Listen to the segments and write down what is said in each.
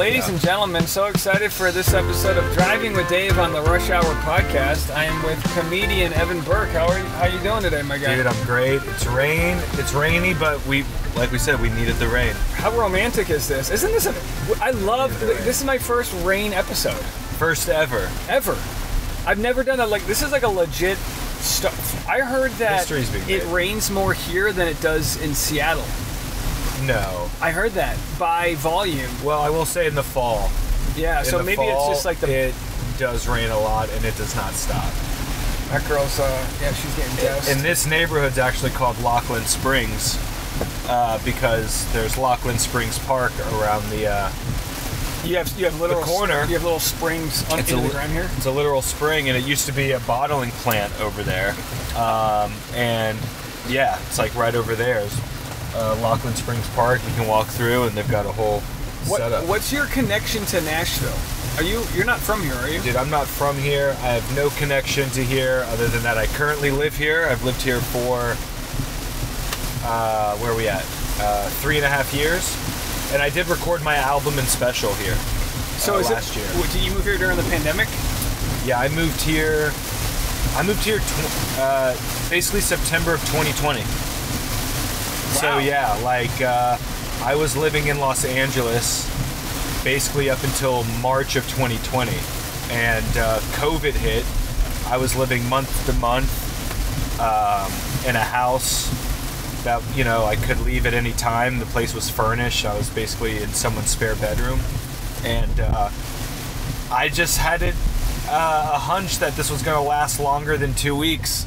Ladies and gentlemen, so excited for this episode of Driving with Dave on the Rush Hour podcast. I am with comedian Evan Berke. How you doing today, my guy? Dude, I'm great. It's rainy, but like we said, we needed the rain. How romantic is this? Isn't this this is my first rain episode. First ever. Ever. I've never done that. Like, this is like a legit stuff. I heard that it rains more here than it does in Seattle. No. I heard that by volume. Well, I will say in the fall. Yeah, so maybe it's just like it does rain a lot and it does not stop. That girl's, she's getting doused. And this neighborhood's actually called Lachlan Springs because there's Lachlan Springs Park around the You have literal corner. You have little springs into the ground here. It's a literal spring, and it used to be a bottling plant over there. And yeah, it's like right over there is Lachlan Springs Park. You can walk through, and they've got a whole setup. What's your connection to Nashville? You're not from here, are you? Dude, I'm not from here. I have no connection to here other than that I currently live here. I've lived here for where are we at? 3.5 years. And I did record my album and special here. So last year. Did you move here during the pandemic? Yeah, I moved here basically September of 2020. Wow. So yeah, like I was living in Los Angeles basically up until March of 2020, and COVID hit. I was living month to month in a house that, you know, I could leave at any time. The place was furnished. I was basically in someone's spare bedroom, and I just had a hunch that this was going to last longer than 2 weeks.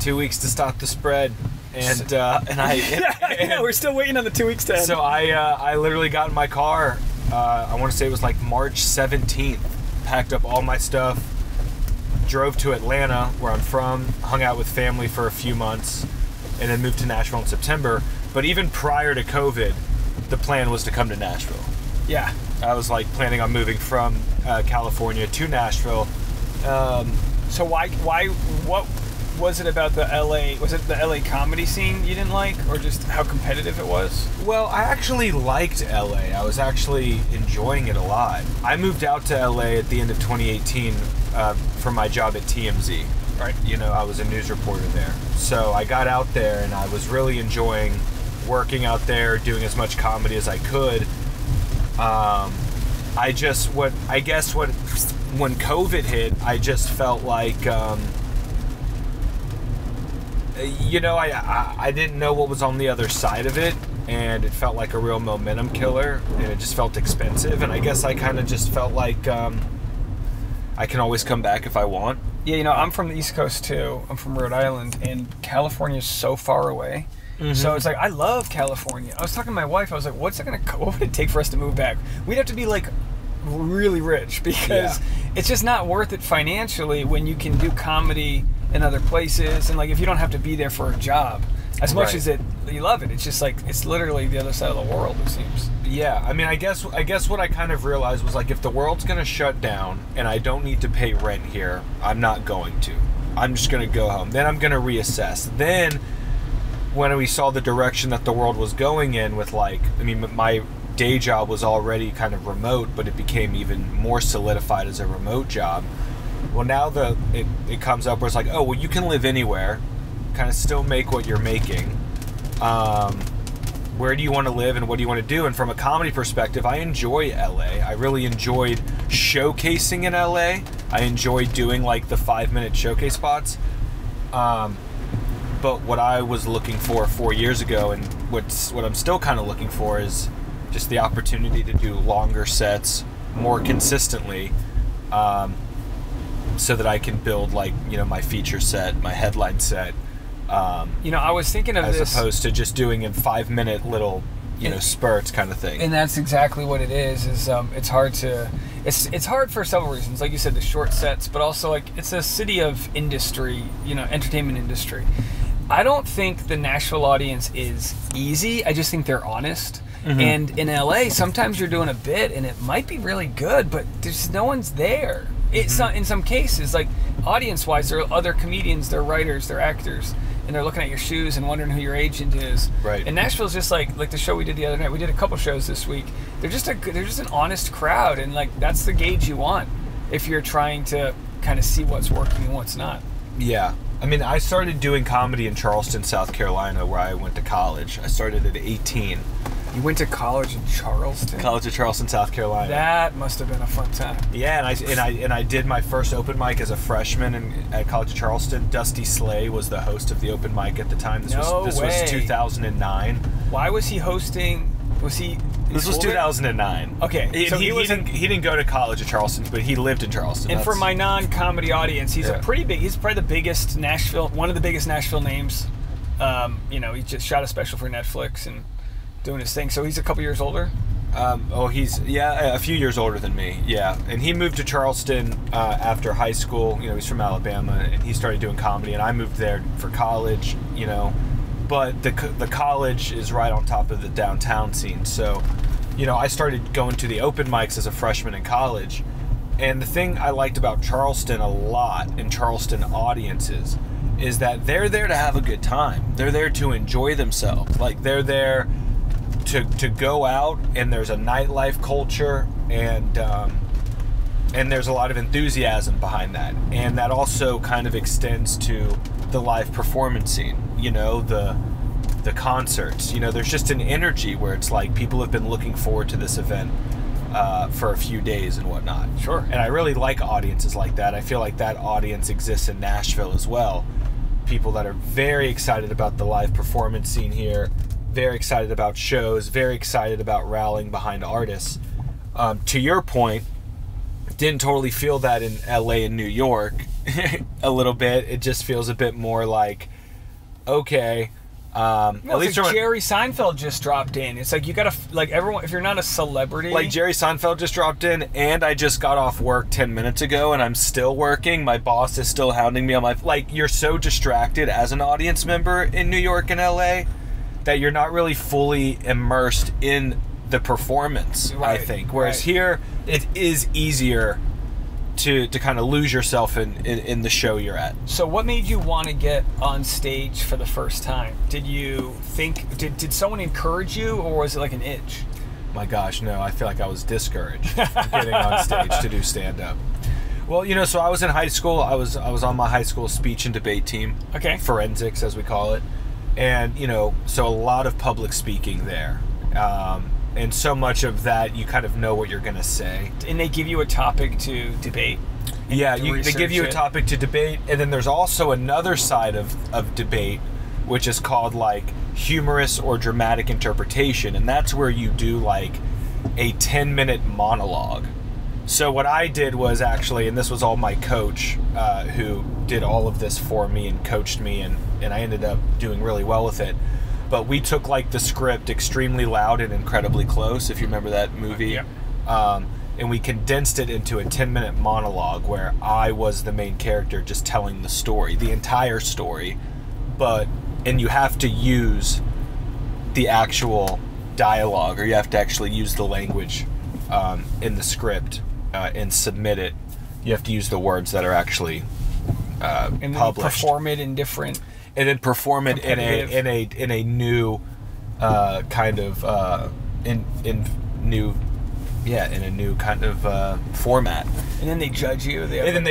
2 weeks to stop the spread, and we're still waiting on the 2 weeks to end. So I literally got in my car. I want to say it was like March 17th. Packed up all my stuff, drove to Atlanta, where I'm from, hung out with family for a few months, and then moved to Nashville in September. But even prior to COVID, the plan was to come to Nashville. Yeah. I was like planning on moving from California to Nashville. So what was it about the LA? Was it the LA comedy scene you didn't like, or just how competitive it was? Well, I actually liked LA. I was actually enjoying it a lot. I moved out to LA at the end of 2018 for my job at TMZ. Right, you know, I was a news reporter there. So I got out there and I was really enjoying working out there, doing as much comedy as I could. When COVID hit, I just felt like, you know, I didn't know what was on the other side of it, and it felt like a real momentum killer, and it just felt expensive, and I guess I kind of just felt like I can always come back if I want. Yeah, you know, I'm from the East Coast too. I'm from Rhode Island, and California is so far away. Mm-hmm. So it's like, I love California. I was talking to my wife. I was like, what would it take for us to move back? We'd have to be like really rich, because it's just not worth it financially when you can do comedy in other places, and like if you don't have to be there for a job. As much as you love it, it's just like, it's literally the other side of the world, it seems. Yeah, I mean, I guess what I kind of realized was, like, if the world's going to shut down and I don't need to pay rent here, I'm not going to. I'm just going to go home. Then I'm going to reassess. Then when we saw the direction that the world was going in with, like, I mean, my day job was already kind of remote, but it became even more solidified as a remote job. Well, now it comes up where it's like, oh, well, you can live anywhere, kind of still make what you're making. Where do you want to live and what do you want to do? And from a comedy perspective, I enjoy LA. I really enjoyed showcasing in LA. I enjoyed doing like the 5-minute showcase spots. But what I was looking for 4 years ago, and what I'm still kind of looking for, is just the opportunity to do longer sets more consistently, so that I can build, like, you know, my feature set, my headline set. You know, I was thinking of this as opposed to just doing in 5-minute little, you know, spurts kind of thing. And that's exactly what it is. It's hard for several reasons. Like you said, the short sets, but also, like, it's a city of industry, you know, entertainment industry. I don't think the Nashville audience is easy. I just think they're honest. Mm-hmm. And in LA, sometimes you're doing a bit and it might be really good, but there's no one's there. It's in some cases, like, audience-wise, there are other comedians, they're writers, they're actors, and they're looking at your shoes and wondering who your agent is. Right. And Nashville's just like the show we did the other night. We did a couple shows this week. they're just an honest crowd, and like that's the gauge you want if you're trying to kind of see what's working and what's not. Yeah. I mean, I started doing comedy in Charleston, South Carolina, where I went to college. I started at 18. You went to college in Charleston? College of Charleston, South Carolina. That must have been a fun time. Yeah, and I did my first open mic as a freshman at College of Charleston. Dusty Slay was the host of the open mic at the time. This was 2009. Why was he hosting? This was 2009. Okay, so he didn't go to College of Charleston, but he lived in Charleston. And for my non-comedy audience, he's a pretty big. He's probably one of the biggest Nashville names. You know, he just shot a special for Netflix and doing his thing. So he's a couple years older. He's a few years older than me. Yeah, and he moved to Charleston after high school. You know, he's from Alabama, and he started doing comedy. And I moved there for college. You know. But the college is right on top of the downtown scene. So, you know, I started going to the open mics as a freshman in college. And the thing I liked about Charleston a lot, and Charleston audiences, is that they're there to have a good time. They're there to enjoy themselves. Like, they're there to go out, and there's a nightlife culture, and there's a lot of enthusiasm behind that. And that also kind of extends to the live performance scene. You know, the concerts, you know, there's just an energy where it's like people have been looking forward to this event for a few days and whatnot. Sure. And I really like audiences like that. I feel like that audience exists in Nashville as well. People that are very excited about the live performance scene here, very excited about shows, very excited about rallying behind artists. To your point, didn't totally feel that in LA and New York a little bit. It just feels a bit more like, okay, at least like Jerry Seinfeld just dropped in. It's like you gotta, like, everyone, if you're not a celebrity, like Jerry Seinfeld just dropped in, and I just got off work 10 minutes ago and I'm still working. My boss is still hounding me on my, like, you're so distracted as an audience member in New York and LA that you're not really fully immersed in the performance, right, I think. Whereas here it is easier to kind of lose yourself in the show you're at. So what made you want to get on stage for the first time? Did you think, did someone encourage you, or was it like an itch? My gosh, no, I feel like I was discouraged from getting on stage to do stand-up. Well, you know, so I was in high school. I was on my high school speech and debate team. Okay. Forensics, as we call it. And, you know, so a lot of public speaking there. And so much of that, you kind of know what you're going to say. And they give you a topic to debate. Yeah, they give you a topic to debate. And then there's also another side of debate, which is called, like, humorous or dramatic interpretation. And that's where you do, like, a 10-minute monologue. So what I did was actually, and this was all my coach who did all of this for me and coached me, and I ended up doing really well with it. But we took, like, the script Extremely Loud and Incredibly Close, if you remember that movie. Yeah. And we condensed it into a 10-minute monologue where I was the main character just telling the story, the entire story. And you have to use the actual dialogue, or you have to actually use the language in the script and submit it. You have to use the words that are actually and then published. Perform it in different... And then perform it in a new kind of in a new kind of format. And then they judge you. And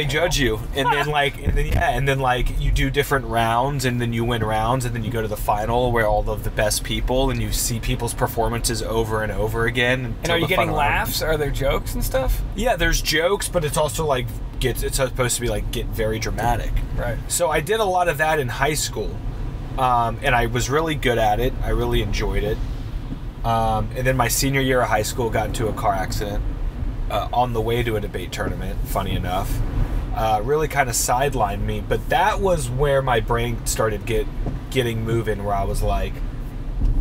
then like you do different rounds, and then you win rounds, and then you go to the final where all of the best people, and you see people's performances over and over again. And are you getting laughs? Are there jokes and stuff? Yeah, there's jokes, but it's also like it's supposed to be like get very dramatic. Right. So I did a lot of that in high school, and I was really good at it. I really enjoyed it. And then my senior year of high school, got into a car accident on the way to a debate tournament, funny enough. Really kind of sidelined me, but that was where my brain started getting moving, where I was like,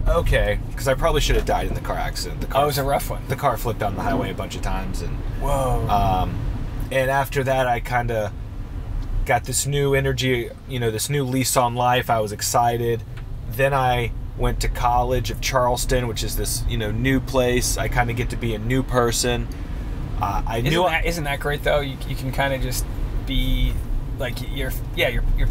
okay, because I probably should have died in the car accident. It was a rough one. The car flipped down the highway a bunch of times. And whoa. And after that, I kind of got this new energy, you know, this new lease on life. I was excited. Then I went to College of Charleston, which is this, you know, new place. I kind of get to be a new person. Isn't that great though? You can kind of just be like your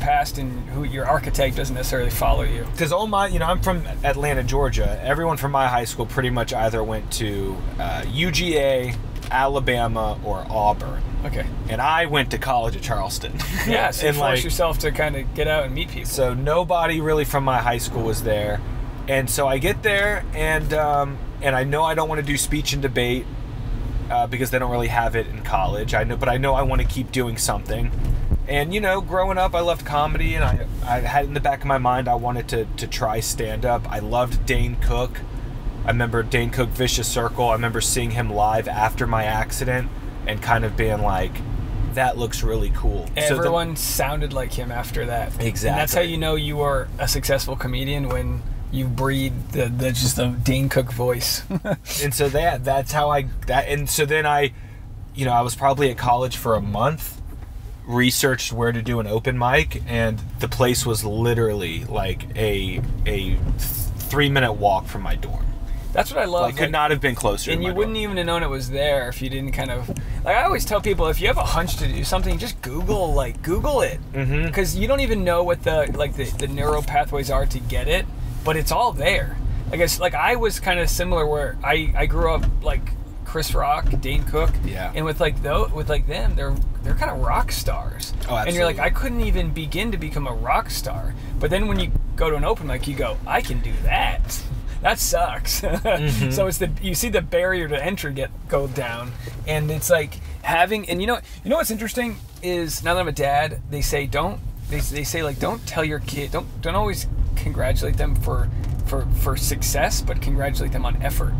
past and who your archetype doesn't necessarily follow you. Because all my, I'm from Atlanta, Georgia. Everyone from my high school pretty much either went to UGA, Alabama, or Auburn. Okay. And I went to college at Charleston. Yeah, so you force yourself to kind of get out and meet people. So nobody really from my high school was there. And so I get there, and I know I don't want to do speech and debate because they don't really have it in college. But I know I want to keep doing something. And, growing up, I loved comedy, and I had in the back of my mind I wanted to try stand-up. I loved Dane Cook. I remember Dane Cook, Vicious Circle. I remember seeing him live after my accident and kind of being like, that looks really cool. Everyone sounded like him after that. Exactly. And that's how you know you are a successful comedian, when you breed the Dane Cook voice. And so that's how and so then I was probably at college for a month, researched where to do an open mic, and the place was literally like a 3-minute walk from my dorm. That's what I love. Like, could not have been closer. And you wouldn't even have known it was there if you didn't kind of, like, I always tell people, if you have a hunch to do something, just Google it, because you don't even know what the neural pathways are to get it, but it's all there. I guess, like, I was kind of similar, where I grew up like Chris Rock, Dane Cook, and with them, they're kind of rock stars. Oh, absolutely. And you're like, I couldn't even begin to become a rock star. But then when you go to an open mic, you go, I can do that. That sucks. So you see the barrier to entry go down, and it's like having, and you know what's interesting is, now that I'm a dad, they say don't tell your kid, don't always congratulate them for success, but congratulate them on effort.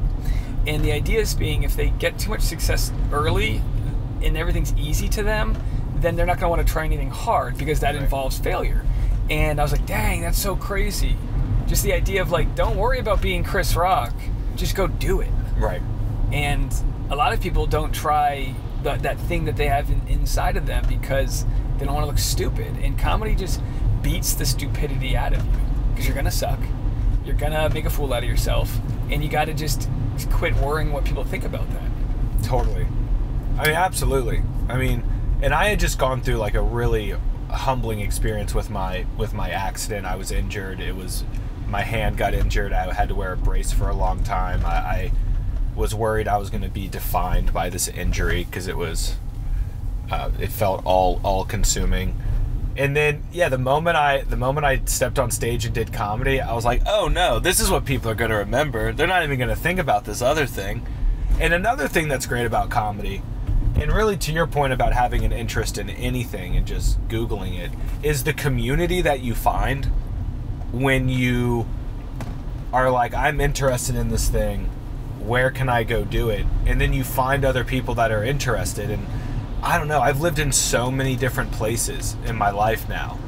And the idea is being, if they get too much success early and everything's easy to them, then they're not going to want to try anything hard, because that involves failure. And I was like, dang, that's so crazy. Just the idea of, like, don't worry about being Chris Rock, just go do it. Right. And a lot of people don't try that thing that they have inside of them because they don't want to look stupid. And comedy just beats the stupidity out of you, because you're going to suck. You're going to make a fool out of yourself. And you got to just quit worrying what people think about that. Totally. I mean, absolutely. I mean, and I had just gone through like a really humbling experience with my accident. I was injured. My hand got injured. I had to wear a brace for a long time. I was worried I was going to be defined by this injury, because it felt all consuming. And then, the moment I stepped on stage and did comedy, I was like, oh no, this is what people are going to remember. They're not even going to think about this other thing. And another thing that's great about comedy, and really to your point about having an interest in anything and just Googling it, is the community that you find when you are like, I'm interested in this thing, where can I go do it? And then you find other people that are interested. And I don't know, I've lived in so many different places in my life now.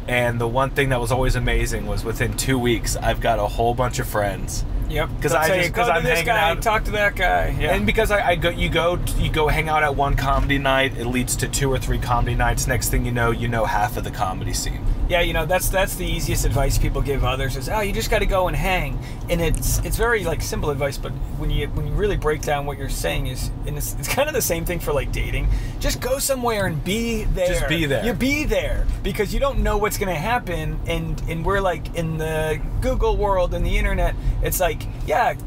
And the one thing that was always amazing was, within 2 weeks, I've got a whole bunch of friends. Yep. Because I'm hanging out. Talk to that guy. Yeah. And because you go hang out at one comedy night, it leads to 2 or 3 comedy nights. Next thing you know half of the comedy scene. Yeah, that's the easiest advice people give others is, you just got to go and hang. And it's very like simple advice, but when you really break down what you're saying is, and it's kind of the same thing for like dating. Just go somewhere and be there. Just be there. You be there, because you don't know what's going to happen. And we're like in the Google world and the internet. It's like,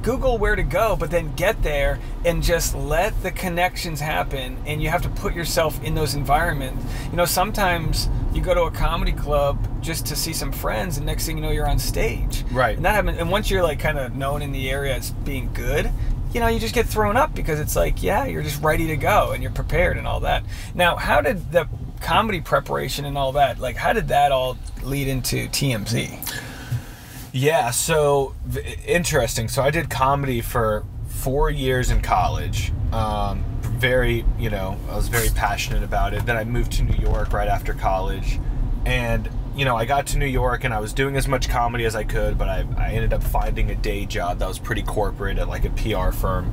Google where to go, but then get there and just let the connections happen. And you have to put yourself in those environments. Sometimes you go to a comedy club just to see some friends, and next thing you know, you're on stage. Right. And that happens. And once you're like kind of known in the area as being good, you just get thrown up, because it's like, you're just ready to go and you're prepared and all that. Now, how did the comedy preparation and all that, like, how did that all lead into TMZ? Yeah, so interesting. So I did comedy for 4 years in college. I was very passionate about it. Then I moved to New York right after college. And, I got to New York and I was doing as much comedy as I could, but I ended up finding a day job that was pretty corporate at like a PR firm.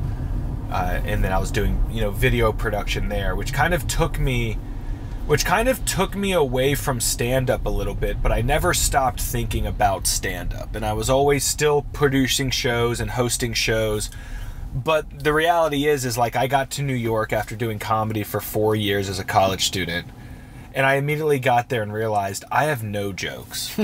And then I was doing, video production there, which kind of took me away from stand-up a little bit, but I never stopped thinking about stand-up. And I was always still producing shows and hosting shows. But the reality is like, I got to New York after doing comedy for 4 years as a college student. And I immediately got there and realized I have no jokes.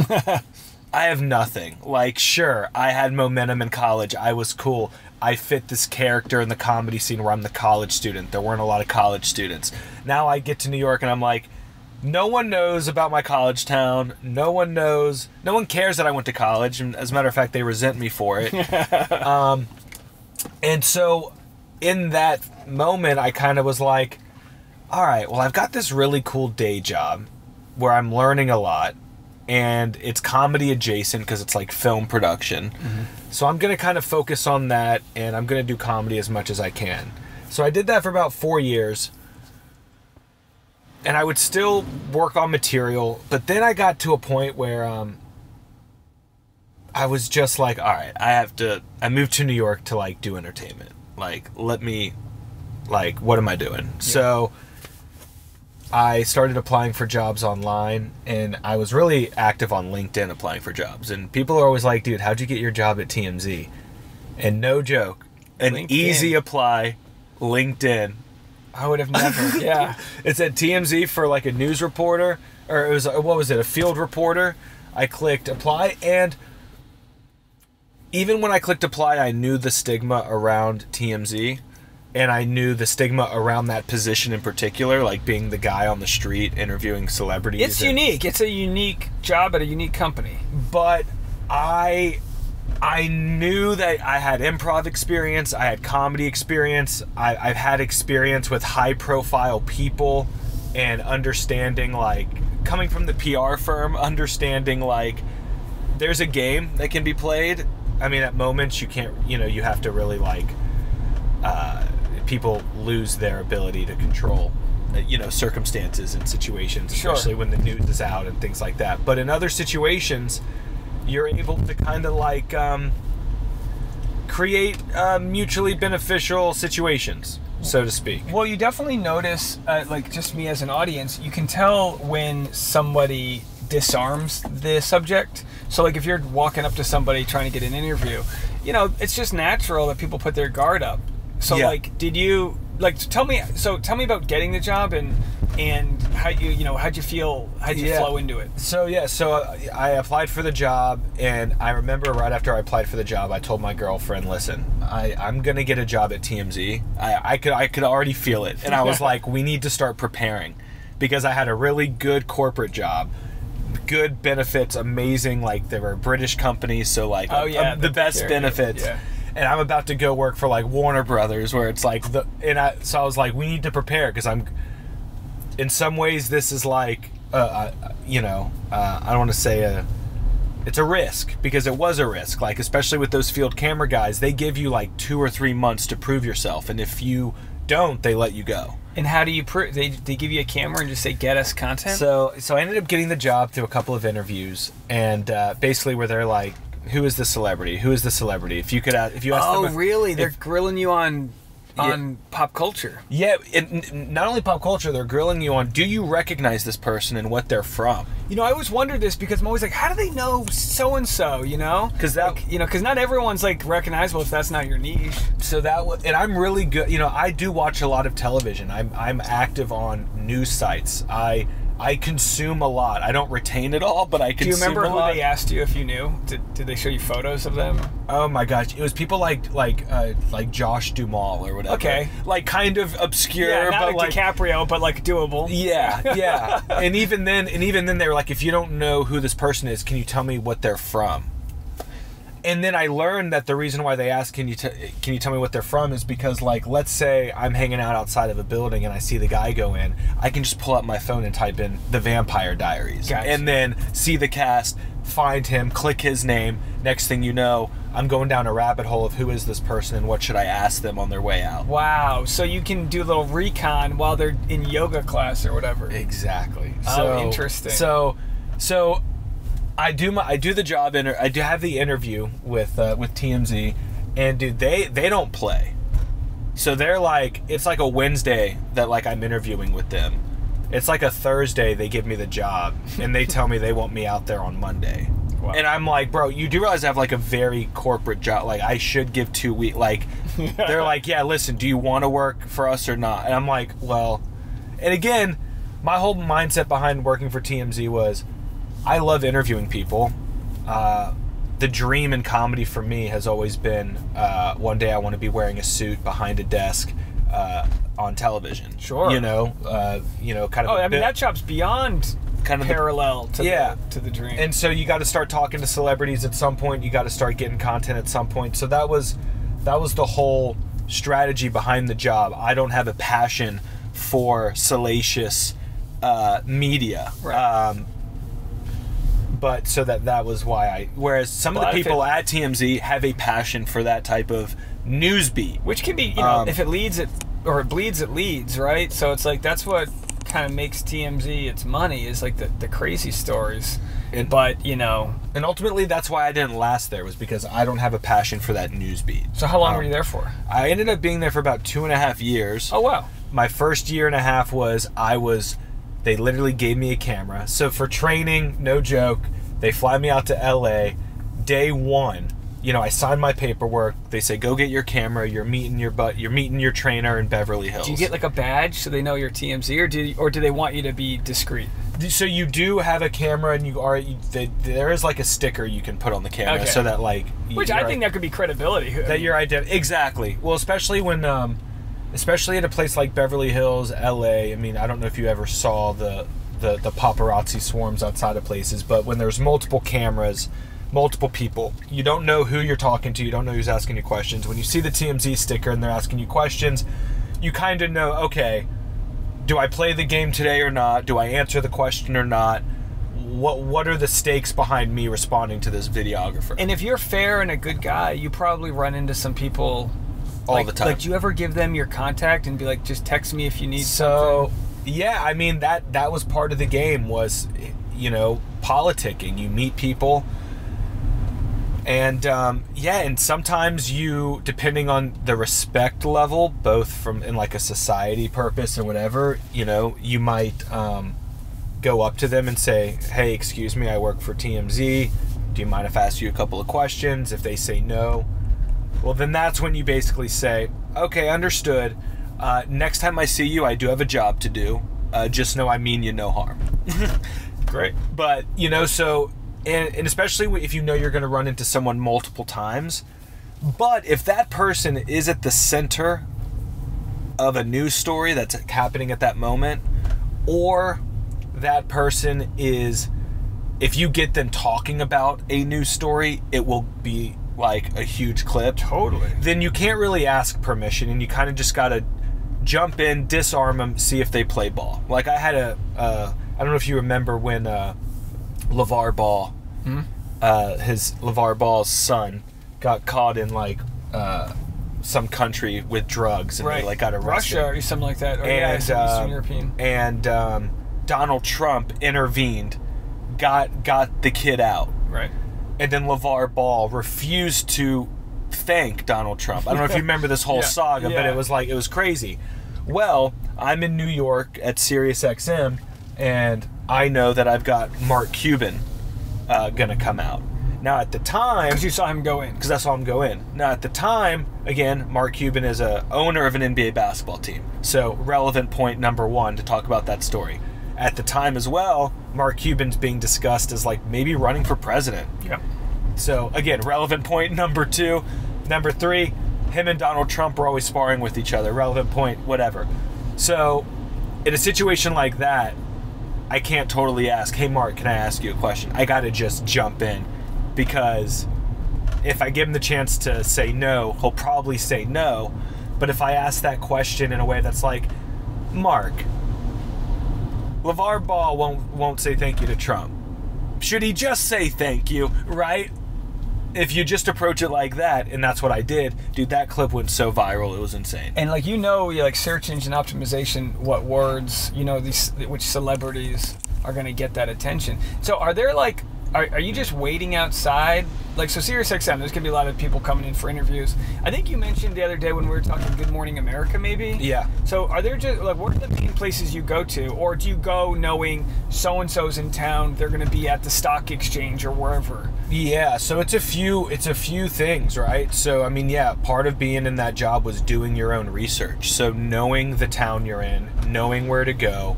I have nothing. Like, sure, I had momentum in college. I was cool. I fit this character in the comedy scene where I'm the college student. There weren't a lot of college students. Now I get to New York and I'm like, no one knows about my college town. No one knows. No one cares that I went to college. And as a matter of fact, they resent me for it. And so in that moment, I kind of was like, all right, well, I've got this really cool day job where I'm learning a lot. And it's comedy adjacent because it's like film production. So I'm going to kind of focus on that, and I'm going to do comedy as much as I can. So I did that for about 4 years. And I would still work on material, but then I got to a point where I was just like, all right, I moved to New York to like do entertainment. Like, what am I doing? Yeah. So I started applying for jobs online, and I was really active on LinkedIn applying for jobs. And people are always like, dude, how'd you get your job at TMZ? And no joke, an easy apply, LinkedIn. I would have never, yeah. It's at TMZ for like a news reporter, or it was, what was it, a field reporter. I clicked apply, and even when I clicked apply, I knew the stigma around TMZ. And I knew the stigma around that position in particular, like being the guy on the street interviewing celebrities. It's unique. It's a unique job at a unique company. But I knew that I had improv experience. I had comedy experience. I've had experience with high-profile people and understanding, like, coming from the PR firm, understanding, like, there's a game that can be played. I mean, at moments you can't, you have to really, like... people lose their ability to control, circumstances and situations, especially when the news is out and things like that. But in other situations, you're able to kind of like create mutually beneficial situations, so to speak. Well, you definitely notice, like just me as an audience, you can tell when somebody disarms the subject. So like if you're walking up to somebody trying to get an interview, it's just natural that people put their guard up. So yeah. Like, did you tell me about getting the job and how how'd you feel, how'd you flow into it? So I applied for the job, and I remember right after I applied for the job, I told my girlfriend, listen, I'm gonna get a job at TMZ. I could already feel it, and I was like, we need to start preparing, because I had a really good corporate job, good benefits, amazing, like there were British companies, so like the best benefits. Yeah. And I'm about to go work for like Warner Brothers, where it's like so I was like, we need to prepare, because in some ways this is like, I don't want to say it's a risk, because it was a risk, like especially with those field camera guys, they give you like 2 or 3 months to prove yourself, and if you don't, they let you go. And how do you prove? They give you a camera and just say, get us content? So I ended up getting the job through a couple of interviews, and basically where they're like, who is the celebrity? Who is the celebrity? If you ask them... Oh, really? They're grilling you on pop culture. Yeah, not only pop culture, they're grilling you on, do you recognize this person and what they're from? I always wondered this, because I'm always like, how do they know so-and-so, Because because not everyone's like recognizable if that's not your niche. So and I'm really good, I do watch a lot of television. I'm active on news sites. I consume a lot. I don't retain it all, but I consume a lot. Do you remember who they asked you if you knew? Did they show you photos of them? Oh my gosh, it was people like Josh Duhamel or whatever. Okay, like kind of obscure, yeah, not but like DiCaprio, but like doable. Yeah. and even then they were like, if you don't know who this person is, can you tell me what they're from? And then I learned that the reason why they ask, can you tell me what they're from, is because, like, let's say I'm hanging out outside of a building and I see the guy go in, I can just pull up my phone and type in The Vampire Diaries. Gotcha. And then see the cast, find him, click his name. Next thing you know, I'm going down a rabbit hole of who is this person and what should I ask them on their way out. Wow. So you can do a little recon while they're in yoga class or whatever. Exactly. Oh, interesting. So I do the job. I do have the interview with TMZ, and dude, they don't play. So they're like, it's like a Wednesday that like I'm interviewing with them. It's like a Thursday they give me the job, and they tell me they want me out there on Monday. Wow. And I'm like, bro, you do realize I have like a very corporate job. Like I should give 2 weeks. Like they're like, yeah, listen, do you want to work for us or not? And I'm like, well, and again, my whole mindset behind working for TMZ was I love interviewing people. The dream in comedy for me has always been one day I want to be wearing a suit behind a desk on television. Sure. You know, kind of. Oh, I mean, that job's beyond kind of parallel to the dream. And so you got to start talking to celebrities at some point. You got to start getting content at some point. So that was the whole strategy behind the job. I don't have a passion for salacious media. Right. But so that was why whereas some of the people at TMZ have a passion for that type of news beat. Which can be, you know, if it leads it, or it bleeds, it leads, right? So it's like, that's what kind of makes TMZ its money, is like the crazy stories. But, you know. And ultimately, that's why I didn't last there, was because I don't have a passion for that news beat. So how long were you there for? I ended up being there for about 2.5 years. Oh, wow. My first year and a half they literally gave me a camera. So for training, no joke, they fly me out to LA. Day one, you know, I sign my paperwork. They say, go get your camera. You're meeting your trainer in Beverly Hills. Do you get like a badge so they know you're TMZ, or do they want you to be discreet? So you do have a camera, and there is like a sticker you can put on the camera, so that like. Which I think that could be credibility. That your identity, exactly. Well, especially when, especially at a place like Beverly Hills, LA. I mean, I don't know if you ever saw the paparazzi swarms outside of places, but when there's multiple cameras, multiple people, you don't know who you're talking to, you don't know who's asking you questions. When you see the TMZ sticker and they're asking you questions, you kind of know, okay, do I play the game today or not? Do I answer the question or not? What are the stakes behind me responding to this videographer? And if you're fair and a good guy, you probably run into some people all the time. Like, do you ever give them your contact and be like, just text me if you need something? So, yeah, I mean, that was part of the game, was, you know, politicking. You meet people, and and sometimes you, depending on the respect level, both from in like a society purpose or whatever, you know, you might go up to them and say, hey, excuse me, I work for TMZ. Do you mind if I ask you a couple of questions? If they say no, well, then that's when you basically say, okay, understood. Next time I see you, I do have a job to do. Just know I mean you no harm. Great. But, you know, so, and especially if you know you're going to run into someone multiple times, but if that person is at the center of a news story that's happening at that moment, or that person is, if you get them talking about a news story, it will be like a huge clip. Totally. Then you can't really ask permission, and you kind of just got to jump in, disarm them, see if they play ball. Like I had I don't know if you remember when LeVar Ball, LeVar Ball's son got caught in like some country with drugs, and they like got arrested. Russia or something like that. Or and Eastern European. And Donald Trump intervened, got the kid out. Right. And then LeVar Ball refused to thank Donald Trump. I don't know if you remember this whole saga, but it was crazy. Well, I'm in New York at SiriusXM, and I know that I've got Mark Cuban gonna come out. Now at the time, because you saw him go in, because I saw him go in. Now at the time, again, Mark Cuban is a owner of an NBA basketball team, so relevant point number one to talk about that story. At the time as well, Mark Cuban's being discussed as like maybe running for president. Yeah. So again, relevant point number two. Number three, him and Donald Trump were always sparring with each other. Relevant point, whatever. So in a situation like that, I can't totally ask, hey Mark, can I ask you a question? I gotta just jump in, because if I give him the chance to say no, he'll probably say no. But if I ask that question in a way that's like, Mark, LeVar Ball won't say thank you to Trump. Should he just say thank you, right? If you just approach it like that, and that's what I did, dude, that clip went so viral, it was insane. And like, you know, like search engine optimization, what words, you know, which celebrities are going to get that attention. So are there like, are you just waiting outside? Like, so SiriusXM, there's going to be a lot of people coming in for interviews. I think you mentioned the other day when we were talking Good Morning America, maybe? Yeah. So are there just, like, what are the main places you go to? Or do you go knowing so-and-so's in town, they're going to be at the stock exchange or wherever? Yeah, so it's a few things, right? So, I mean, yeah, part of being in that job was doing your own research. So knowing the town you're in, knowing where to go,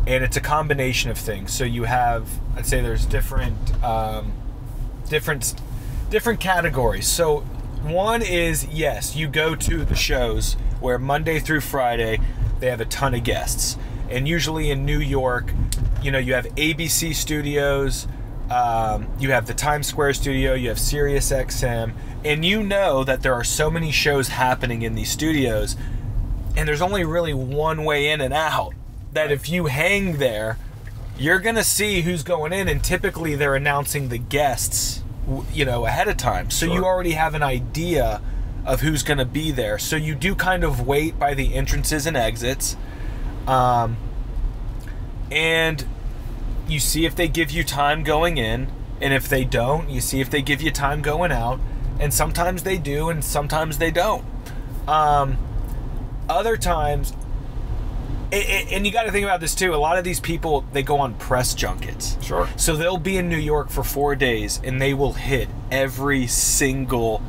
and it's a combination of things. So you have, I'd say there's different categories. So one is, yes, you go to the shows where Monday through Friday they have a ton of guests, and usually in New York, you know, you have ABC Studios, you have the Times Square studio, you have Sirius XM, and you know that there are so many shows happening in these studios, and there's only really one way in and out, that if you hang there, you're gonna see who's going in, and typically they're announcing the guests, you know, ahead of time. So you already have an idea of who's gonna be there. So you do kind of wait by the entrances and exits. And you see if they give you time going in, and if they don't, you see if they give you time going out, and sometimes they do and sometimes they don't. Other times, and you got to think about this too, a lot of these people, they go on press junkets. Sure. So they'll be in New York for 4 days, and they will hit every single,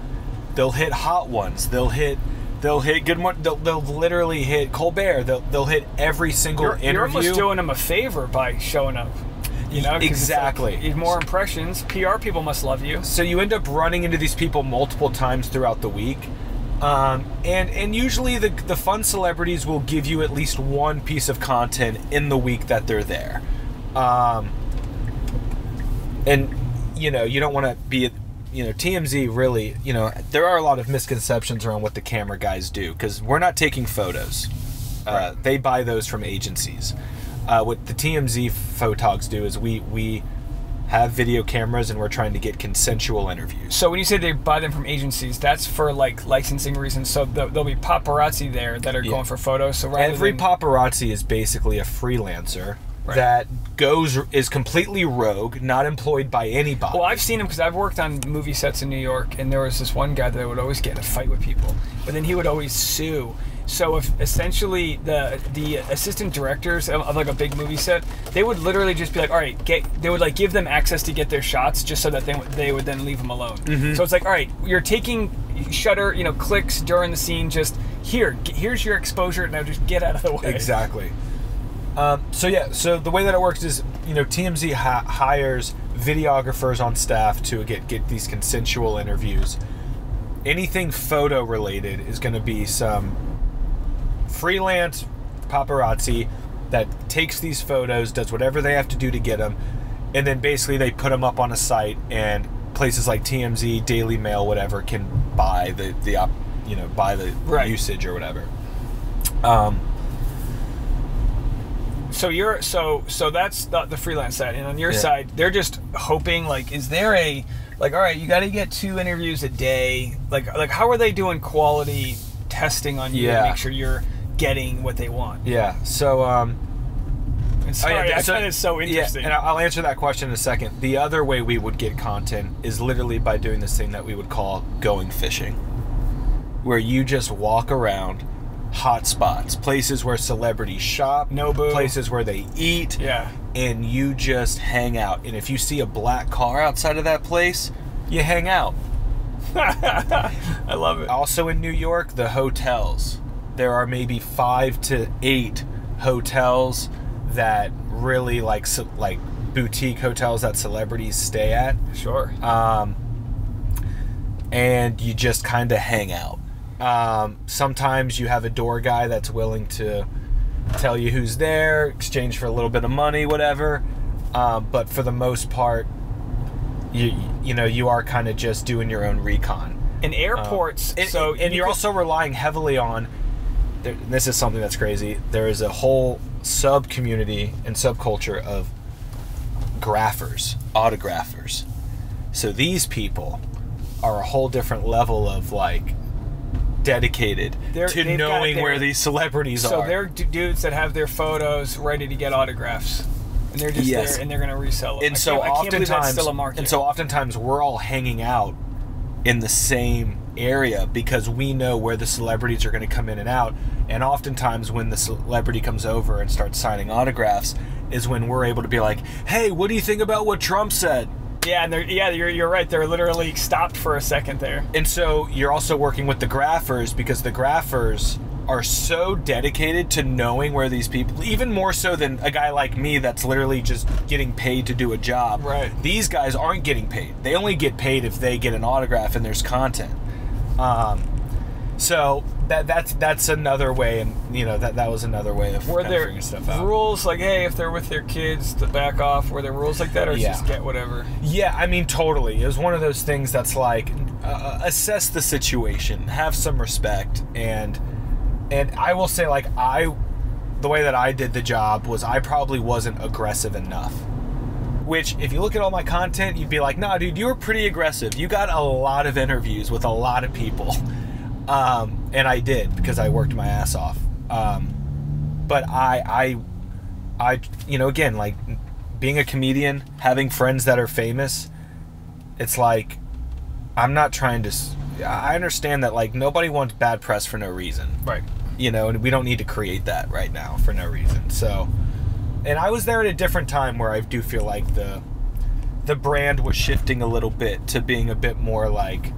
they'll hit Hot Ones, they'll hit Good Morning, they'll literally hit Colbert, they'll hit every single interview. You're almost doing them a favor by showing up. You know, exactly. Like, more impressions. PR people must love you. So you end up running into these people multiple times throughout the week. And usually the fun celebrities will give you at least one piece of content in the week that they're there. And, you know, you don't want to be, you know, TMZ really, you know, there are a lot of misconceptions around what the camera guys do, because we're not taking photos. Right. They buy those from agencies. What the TMZ photogs do is we have video cameras, and we're trying to get consensual interviews. So when you say they buy them from agencies, that's for like licensing reasons. So there'll be paparazzi there that are going for photos. So every paparazzi is basically a freelancer that is completely rogue, not employed by anybody. Well, I've seen him because I've worked on movie sets in New York, and there was this one guy that would always get in a fight with people, but then he would always sue. So if essentially the assistant directors of like a big movie set, they would literally just be like, all right, they would like give them access to get their shots just so that they would then leave them alone. So it's like, all right, you're taking shutter, you know, clicks during the scene, just here's your exposure, now just get out of the way. Exactly. So yeah, so the way that it works is, you know, TMZ hires videographers on staff to get these consensual interviews. Anything photo related is going to be some freelance paparazzi that takes these photos, does whatever they have to do to get them, and then basically they put them up on a site, and places like TMZ, Daily Mail, whatever, can buy the usage or whatever. So that's the freelance side, and on your side, they're just hoping, like, is there a, like, all right, you got to get 2 interviews a day, like how are they doing quality testing on you to make sure you're getting what they want? Yeah. So sorry, I find it so interesting. Yeah, and I'll answer that question in a second. The other way we would get content is literally by doing this thing that we would call going fishing, where you just walk around hot spots, places where celebrities shop, places where they eat, and you just hang out. And if you see a black car outside of that place, you hang out. I love it. Also in New York, the hotels. There are maybe 5 to 8 hotels that really like boutique hotels that celebrities stay at. Sure. And you just kind of hang out. Sometimes you have a door guy that's willing to tell you who's there, exchange for a little bit of money, whatever. But for the most part, you know, you are kind of just doing your own recon. In airports, and you're also relying heavily on. This is something that's crazy. There is a whole sub-community and subculture of graphers, autographers. So these people are a whole different level of like dedicated to knowing where these celebrities are. So they're dudes that have their photos ready to get autographs, and they're just there, and they're going to resell them. And so I can't believe that's still a market. And so oftentimes we're all hanging out in the same area because we know where the celebrities are going to come in and out. And oftentimes when the celebrity comes over and starts signing autographs is when we're able to be like, hey, what do you think about what Trump said? Yeah, and you're right. They're literally stopped for a second there. And so you're also working with the graphers, because the graphers are so dedicated to knowing where these people, even more so than a guy like me that's literally just getting paid to do a job. Right. These guys aren't getting paid. They only get paid if they get an autograph and there's content. So that's another way, and that was another way of kind of figuring stuff out. Rules like, hey, if they're with their kids, to back off? Were there rules like that, or just get whatever? Yeah, I mean, totally. It was one of those things that's like, assess the situation, have some respect, and I will say, like, the way that I did the job was I probably wasn't aggressive enough. Which, if you look at all my content, you'd be like, nah, dude, you were pretty aggressive. You got a lot of interviews with a lot of people. And I did, because I worked my ass off. But I again, like, being a comedian, having friends that are famous, it's like, I'm not trying to... I understand that, like, nobody wants bad press for no reason. Right. And we don't need to create that right now for no reason. So, and I was there at a different time where I do feel like the brand was shifting a little bit to being a bit more like,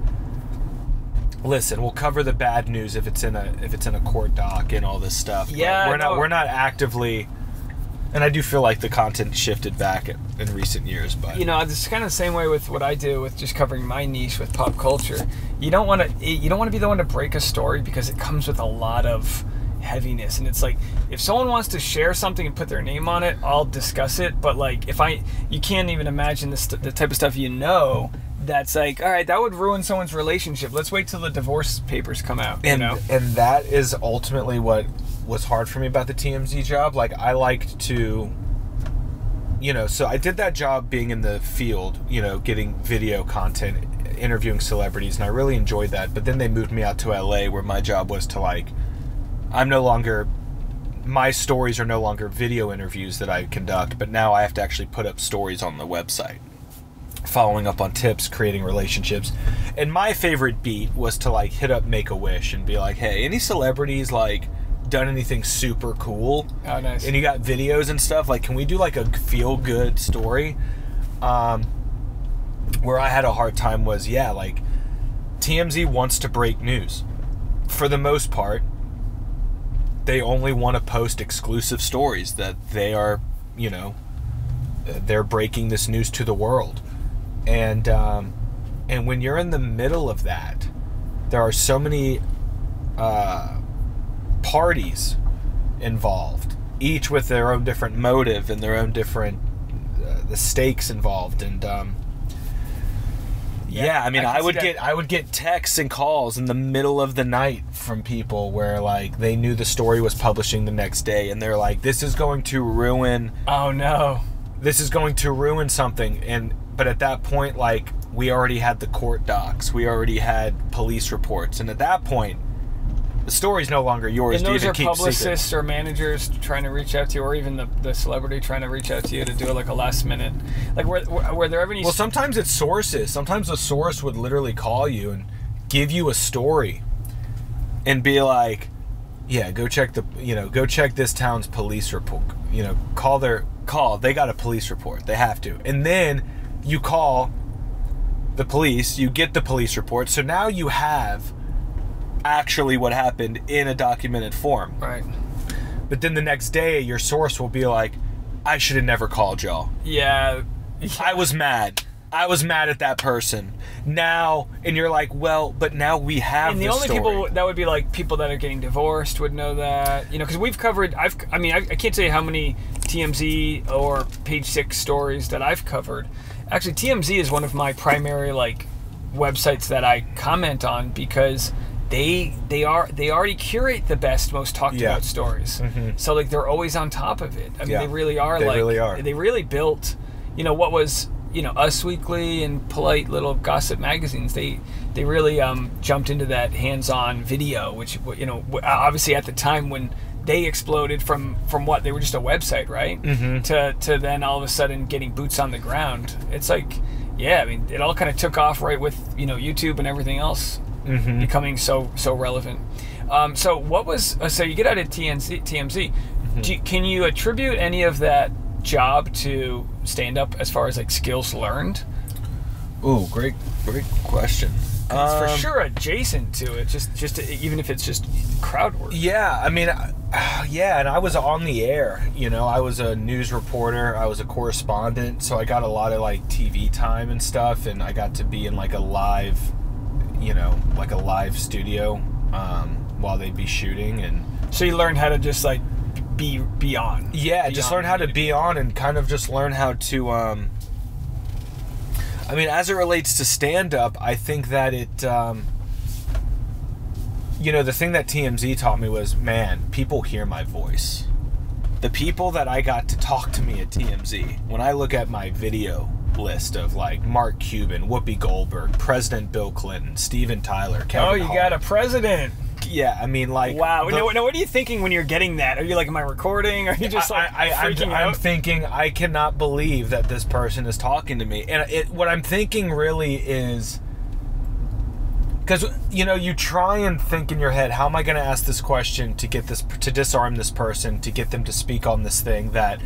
listen, we'll cover the bad news if it's in a court doc and all this stuff. Yeah, we're not actively... And I do feel like the content shifted back in recent years, but it's kind of the same way with what I do with just covering my niche with pop culture. You don't want to be the one to break a story because it comes with a lot of heaviness, and it's like, if someone wants to share something and put their name on it, I'll discuss it. But like, you can't even imagine the type of stuff that's like, all right, that would ruin someone's relationship. Let's wait till the divorce papers come out. And that is ultimately what was hard for me about the TMZ job. Like, I liked to, so I did that job being in the field, getting video content, interviewing celebrities, and I really enjoyed that. But then they moved me out to LA, where my job was to, like, my stories are no longer video interviews that I conduct, but now I have to actually put up stories on the website, following up on tips, creating relationships. And my favorite beat was to, like, hit up Make-A-Wish and be like, hey, any celebrities, like, done anything super cool? Oh, nice. And you got videos and stuff, like, can we do, like, a feel-good story? Where I had a hard time was, like, TMZ wants to break news. For the most part, they only want to post exclusive stories that they are, they're breaking this news to the world. And when you're in the middle of that, there are so many parties involved, each with their own different motive and their own different the stakes involved. And I mean, I would get texts and calls in the middle of the night from people where, like, they knew the story was publishing the next day, and they're like, this is going to ruin... Oh, no. This is going to ruin something. But at that point, like, we already had the court docs. We already had police reports. And at that point, the story's no longer yours. And those are publicists or managers trying to reach out to you, or even the celebrity trying to reach out to you to do, like, a last minute. Like, were there ever any... Well, sometimes it's sources. Sometimes a source would literally call you and give you a story and be like, yeah, go check this town's police report. Call. They got a police report. They have to. And then you call the police, you get the police report. So now you have actually what happened in a documented form. Right. But then the next day, your source will be like, I should have never called y'all. Yeah. I was mad. I was mad at that person. Now, and you're like, well, but now we have and the only story. People that would be like people that are getting divorced would know that, because we've covered. I can't tell you how many TMZ or Page 6 stories that I've covered. Actually, TMZ is one of my primary, like, websites that I comment on, because they already curate the best, most talked about stories. Mm-hmm. So, like, they're always on top of it. I mean, they really are. They really built, what was, Us Weekly and polite little gossip magazines. They really jumped into that hands-on video, which, obviously at the time when they exploded from what they were just a website, right? Mm-hmm. To then all of a sudden getting boots on the ground. It's like, I mean, it all kind of took off right with YouTube and everything else. Mm-hmm. Becoming so relevant. So what was so you get out of TMZ? Mm-hmm. Can you attribute any of that job to stand up as far as, like, skills learned? Ooh, great question. It's for sure adjacent to it, even if it's just crowd work. Yeah, I mean, yeah, and I was on the air, you know, I was a news reporter, I was a correspondent, so I got a lot of like TV time and stuff, and I got to be in like a live, you know, like a live studio while they'd be shooting. And so you learned how to just like be on. Yeah, just learn how to be on, and kind of just learn how to I mean, as it relates to stand-up, I think that it, you know, the thing that TMZ taught me was, man, people hear my voice. The people that I got to talk to me at TMZ, when I look at my video list of, like, Mark Cuban, Whoopi Goldberg, President Bill Clinton, Steven Tyler, Kevin Hart. Got a president. Yeah, I mean, like... Wow. Now, what are you thinking when you're getting that? Are you like, am I recording? Are you just like freaking out? I'm thinking, I cannot believe that this person is talking to me. And what I'm thinking really is... Because, you know, you try and think in your head, how am I going to ask this question to get this, to disarm this person, to get them to speak on this thing that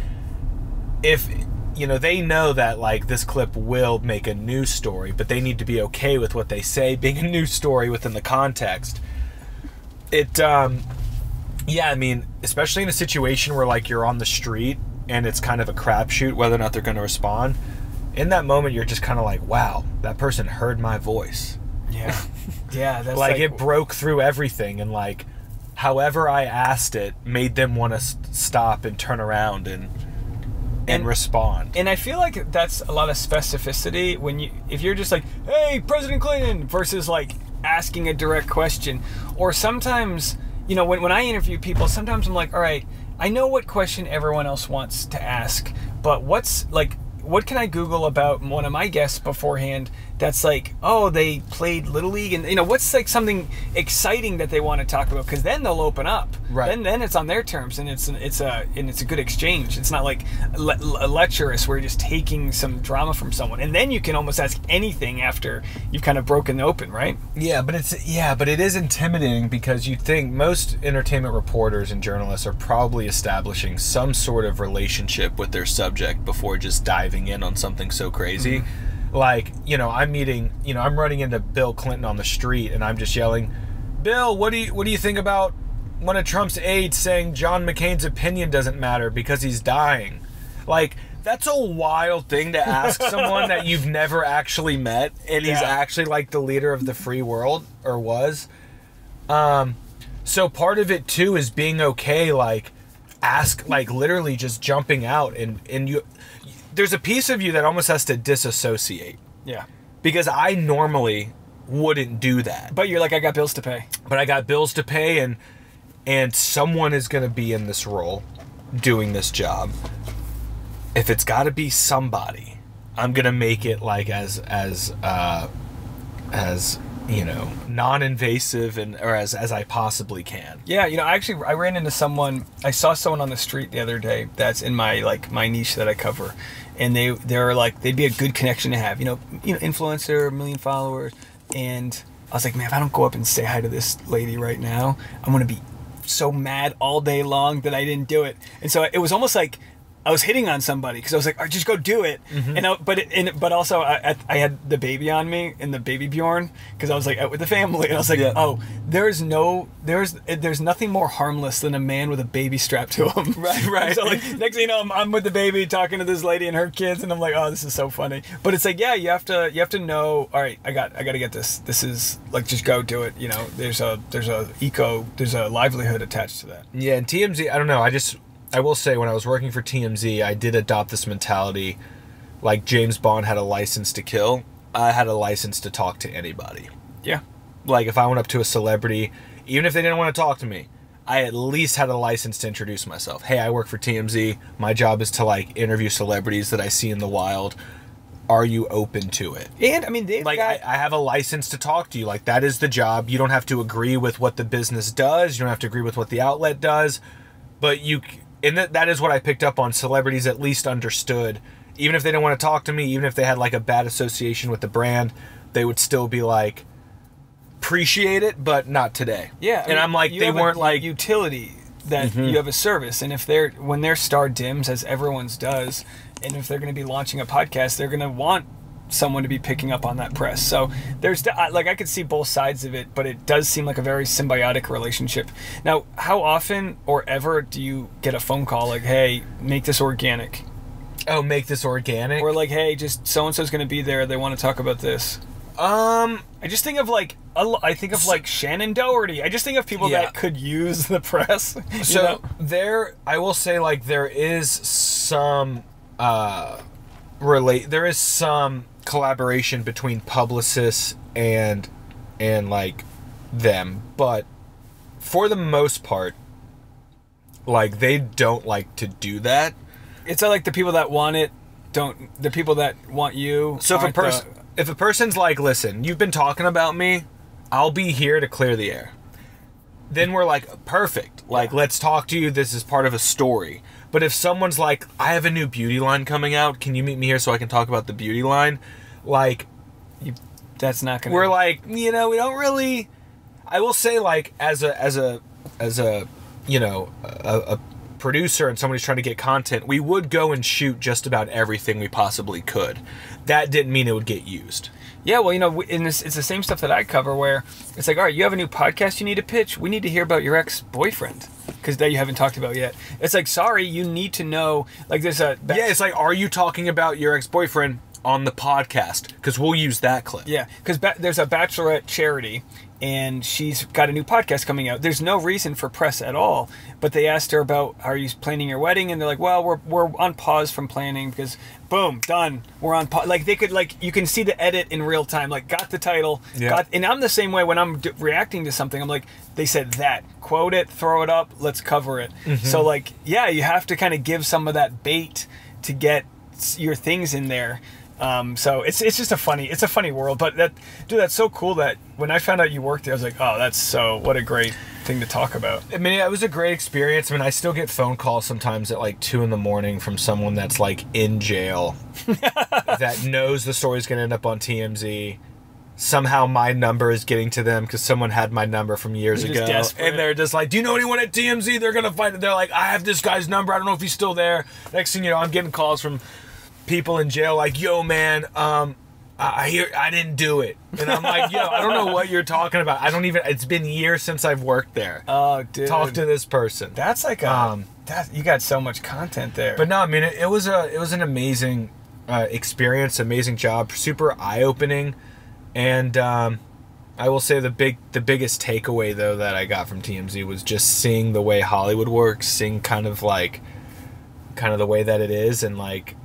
if... You know, they know that, like, this clip will make a news story, but they need to be okay with what they say being a news story within the context. Yeah, I mean, especially in a situation where, like, you're on the street and it's kind of a crapshoot whether or not they're going to respond. In that moment, you're just kind of like, wow, that person heard my voice. Yeah. Yeah, that's like, it broke through everything, and, like, however I asked it made them want to stop and turn around and respond. And I feel like that's a lot of specificity when if you're just like, hey, President Clinton, versus like asking a direct question. Or sometimes, you know, when I interview people, sometimes I'm like, all right, I know what question everyone else wants to ask, but what can I Google about one of my guests beforehand that's like, oh, they played Little League, and, you know, what's like something exciting that they want to talk about, because then they'll open up. Right. Then it's on their terms, and it's a good exchange. It's not like lecherous where you're just taking some drama from someone, and then you can almost ask anything after you've kind of broken open, right? Yeah, but it is intimidating, because you think most entertainment reporters and journalists are probably establishing some sort of relationship with their subject before just diving in on something so crazy. Mm-hmm. Like, you know, I'm running into Bill Clinton on the street, and I'm just yelling, Bill, what do you think about one of Trump's aides saying John McCain's opinion doesn't matter because he's dying? Like, that's a wild thing to ask someone that you've never actually met, and he's actually like the leader of the free world, or was. So part of it too is being okay, like, literally just jumping out, and you... There's a piece of you that almost has to disassociate. Yeah. Because I normally wouldn't do that. But you're like, I got bills to pay. But I got bills to pay, and someone is going to be in this role doing this job. If it's got to be somebody, I'm going to make it like as you know, non-invasive or as I possibly can. Yeah, you know, I ran into someone, I saw someone on the street the other day that's in my niche that I cover, and they're like, they'd be a good connection to have, you know, influencer, 1 million followers, and I was like, man, if I don't go up and say hi to this lady right now, I'm gonna be so mad all day long that I didn't do it. And so it was almost like I was hitting on somebody, because I was like, oh, just go do it. Mm-hmm. But also I had the baby on me, and the baby Bjorn, because I was like out with the family, and I was like, oh, there's nothing more harmless than a man with a baby strapped to him. Right. So like, next thing you know, I'm with the baby talking to this lady and her kids, and I'm like, oh, this is so funny. But it's like, yeah, you have to know, all right, I got to get this. This is like, just go do it. You know, there's a livelihood attached to that. Yeah, and TMZ, I don't know, I will say, when I was working for TMZ, I did adopt this mentality. Like James Bond had a license to kill, I had a license to talk to anybody. Yeah. Like, if I went up to a celebrity, even if they didn't want to talk to me, I at least had a license to introduce myself. Hey, I work for TMZ. My job is to, like, interview celebrities that I see in the wild. Are you open to it? And, I mean, I have a license to talk to you. Like, that is the job. You don't have to agree with what the business does. You don't have to agree with what the outlet does. But and that is what I picked up on. Celebrities at least understood, even if they didn't want to talk to me, even if they had like a bad association with the brand, they would still be like, appreciate it, but not today. Yeah. And I'm like, they weren't like utility that you have a service. And if when their star dims, as everyone's does, and if they're going to be launching a podcast, they're going to want someone to be picking up on that press. So there's like, I could see both sides of it, but it does seem like a very symbiotic relationship. Now, how often or ever do you get a phone call like, hey, make this organic? Oh, make this organic? Or like, hey, just so-and-so's going to be there. They want to talk about this. I just think of like, like Shannon Doherty. I just think of people that could use the press. So I will say, like, there is some, there is some collaboration between publicists and like them, but for the most part, like, they don't like to do that. It's not like the people that want it the people that want you. So if a person's like, listen, you've been talking about me, I'll be here to clear the air, then we're like, perfect, like, let's talk to you, this is part of a story. But if someone's like, I have a new beauty line coming out, can you meet me here so I can talk about the beauty line? Like, that's not gonna... We're like, you know, we don't really... I will say, like, as a you know, a producer and somebody's trying to get content, we would go and shoot just about everything we possibly could. That didn't mean it would get used. Yeah, well, you know, it's the same stuff that I cover, where it's like, all right, you have a new podcast you need to pitch. We need to hear about your ex-boyfriend, because that you haven't talked about yet. It's like, sorry, you need to know, like, there's a... Yeah, it's like, are you talking about your ex-boyfriend on the podcast? Because we'll use that clip. Yeah, because there's a bachelorette charity, and she's got a new podcast coming out. There's no reason for press at all, but they asked her about, are you planning your wedding? And they're like, well, we're on pause from planning because, boom, done. We're on pause. Like, they could, like, you can see the edit in real time. Like, got the title. Yeah. And I'm the same way when I'm reacting to something. I'm like, they said that. Quote it, throw it up, let's cover it. Mm-hmm. So, like, yeah, you have to kind of give some of that bait to get your things in there. So it's just a funny world, but that's so cool that when I found out you worked there, I was like, oh, what a great thing to talk about. I mean, it was a great experience. I mean, I still get phone calls sometimes at like 2 in the morning from someone that's like in jail that knows the story's going to end up on TMZ. Somehow my number is getting to them because someone had my number from years ago. And they're just like, do you know anyone at TMZ? They're going to find it. They're like, I have this guy's number. I don't know if he's still there. Next thing you know, I'm getting calls from people in jail like, yo, man, I didn't do it. And I'm like, yo, I don't know what you're talking about. It's been years since I've worked there. Oh, dude. Talk to this person. That's like you got so much content there. But no, I mean, it was an amazing experience, amazing job, super eye-opening. And I will say the biggest takeaway, though, that I got from TMZ was just seeing the way Hollywood works, seeing kind of the way that it is, and like,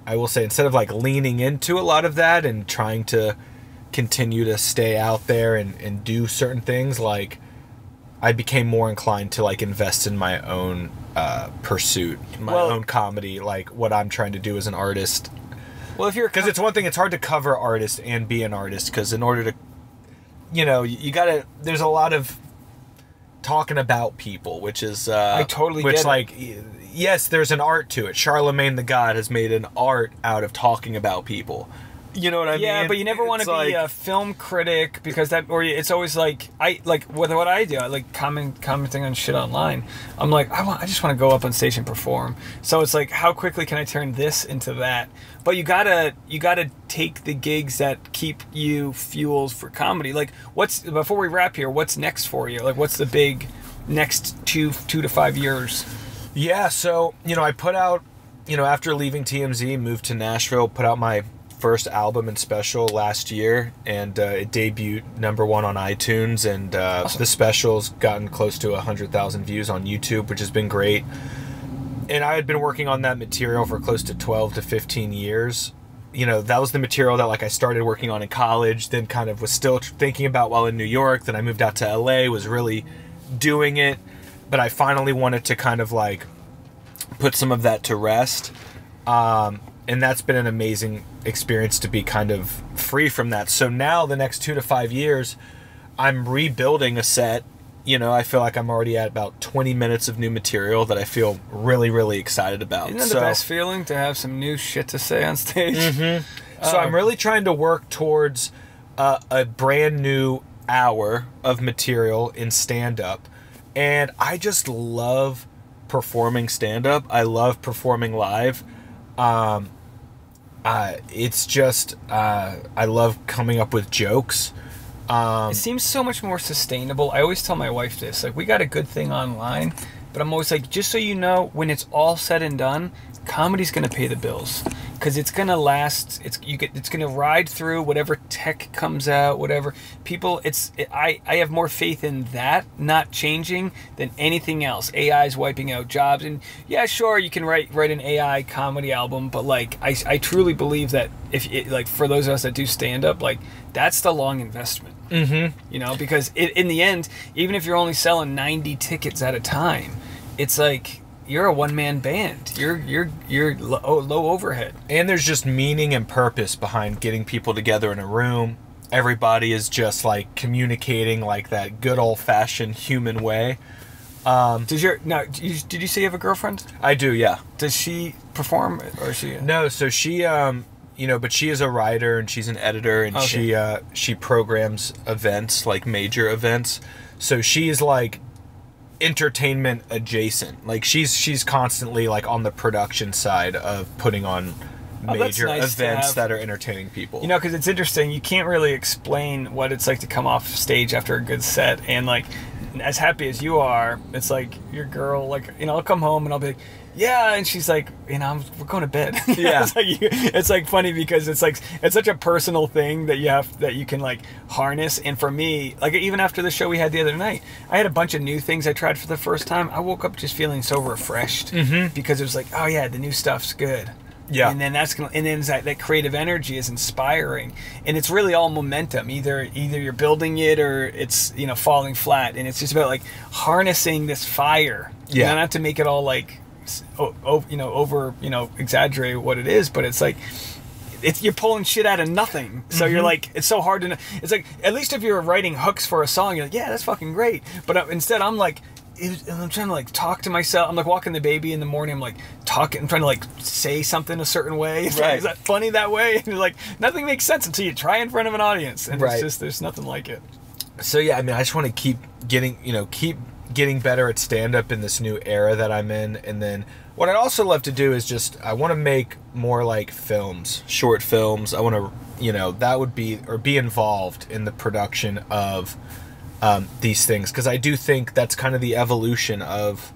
I will say, instead of like leaning into a lot of that and trying to continue to stay out there and do certain things, like, I became more inclined to like invest in my own pursuit, my own comedy, like what I'm trying to do as an artist. Well, because it's one thing, it's hard to cover artists and be an artist, because in order to, you know, you gotta, there's a lot of talking about people, which is I totally get it. Like, yes, there's an art to it. Charlemagne the God has made an art out of talking about people. You know what I mean? Yeah, but you never want to be a film critic, because it's always like, what I do, I like commenting on shit online. I'm like, I just want to go up on stage and perform. So it's like, how quickly can I turn this into that? But you gotta take the gigs that keep you fuels for comedy. Like, before we wrap here, what's next for you? Like, what's the big next 2 to 5 years? Yeah, so, you know, I put out, you know, after leaving TMZ, moved to Nashville, put out my first album and special last year, and it debuted #1 on iTunes, and awesome. The special's gotten close to 100,000 views on YouTube, which has been great. And I had been working on that material for close to 12 to 15 years. You know, that was the material that like I started working on in college, then kind of was still thinking about while in New York. Then I moved out to LA, was really doing it, but I finally wanted to kind of like put some of that to rest. And that's been an amazing experience to be kind of free from that. So now the next 2 to 5 years, I'm rebuilding a set. You know, I feel like I'm already at about 20 minutes of new material that I feel really, really excited about. Isn't that the best feeling, to have some new shit to say on stage? Mm-hmm. So I'm really trying to work towards a brand new hour of material in stand-up. And I just love performing stand-up. I love performing live. it's just I love coming up with jokes. It seems so much more sustainable. I always tell my wife this, like, we got a good thing online, but I'm always like, just so you know, when it's all said and done, comedy's gonna pay the bills, because it's gonna last. It's gonna ride through whatever tech comes out, whatever people. I have more faith in that not changing than anything else. AI is wiping out jobs, and yeah, sure, you can write an AI comedy album, but like I truly believe that like for those of us that do stand up, like that's the long investment. You know, because in the end, even if you're only selling 90 tickets at a time, it's like you're a one-man band. You're low overhead. And there's just meaning and purpose behind getting people together in a room. Everybody is just like communicating like that good old-fashioned human way. Did you say you have a girlfriend? I do, yeah. Does she perform, or is she? No, so she you know, but she is a writer and she's an editor, and Okay. she programs events, like major events. So she's like entertainment adjacent. Like she's constantly like on the production side of putting on major nice events that are entertaining people. You know, because it's interesting. You can't really explain what it's like to come off stage after a good set, and like as happy as you are, it's like your girl. Like, you know, I'll come home and I'll be like, yeah, and she's like, you know, we're going to bed. Yeah. It's like funny because it's like it's such a personal thing that you can like harness. And for me, like even after the show we had the other night, I had a bunch of new things I tried for the first time. I woke up just feeling so refreshed because it was like, oh yeah, the new stuff's good. Yeah. And then that creative energy is inspiring, and it's really all momentum. Either you're building it or it's, you know, falling flat, and it's just about like harnessing this fire. Yeah. You don't have to make it all like exaggerate what it is, but it's like you're pulling shit out of nothing. So you're like, it's so hard to know. It's like, at least if you're writing hooks for a song, you're like, yeah, that's fucking great. But instead I'm like, I'm trying to like talk to myself. I'm like walking the baby in the morning. I'm like talking. I'm trying to like say something a certain way. It's like, is that funny that way? And you're like, nothing makes sense until you try in front of an audience. And it's just, there's nothing like it. So yeah, I mean, I just want to keep getting better at stand-up in this new era that I'm in. And then what I'd also love to do is just, I want to make more like films, short films. I want to, you know, that would be, or be involved in the production of these things, because I do think that's kind of the evolution of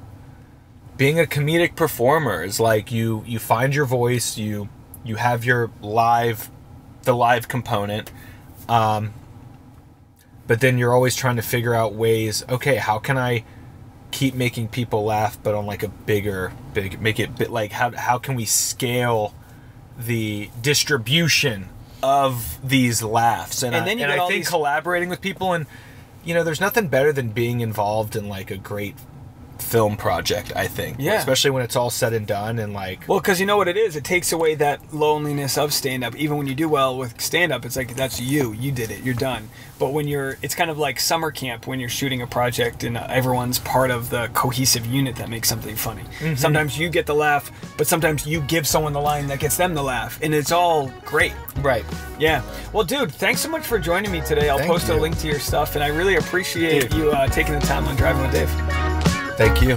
being a comedic performer. Is like you find your voice, you have your the live component, but then you're always trying to figure out ways, okay, how can I keep making people laugh, but on like a make it bit like, how can we scale the distribution of these laughs? And then you I get think collaborating with people, and you know, there's nothing better than being involved in like a great film project, I think. Yeah. Especially when it's all said and done, and like, well, because you know what it is, it takes away that loneliness of stand-up. Even when you do well with stand-up, it's like, that's you did it, you're done. But when it's kind of like summer camp when you're shooting a project and everyone's part of the cohesive unit that makes something funny. Sometimes you get the laugh, but sometimes you give someone the line that gets them the laugh, and it's all great. right. Yeah. Well, dude, thanks so much for joining me today. I'll post a link to your stuff, and I really appreciate you taking the time on Driving with Dave. Thank you.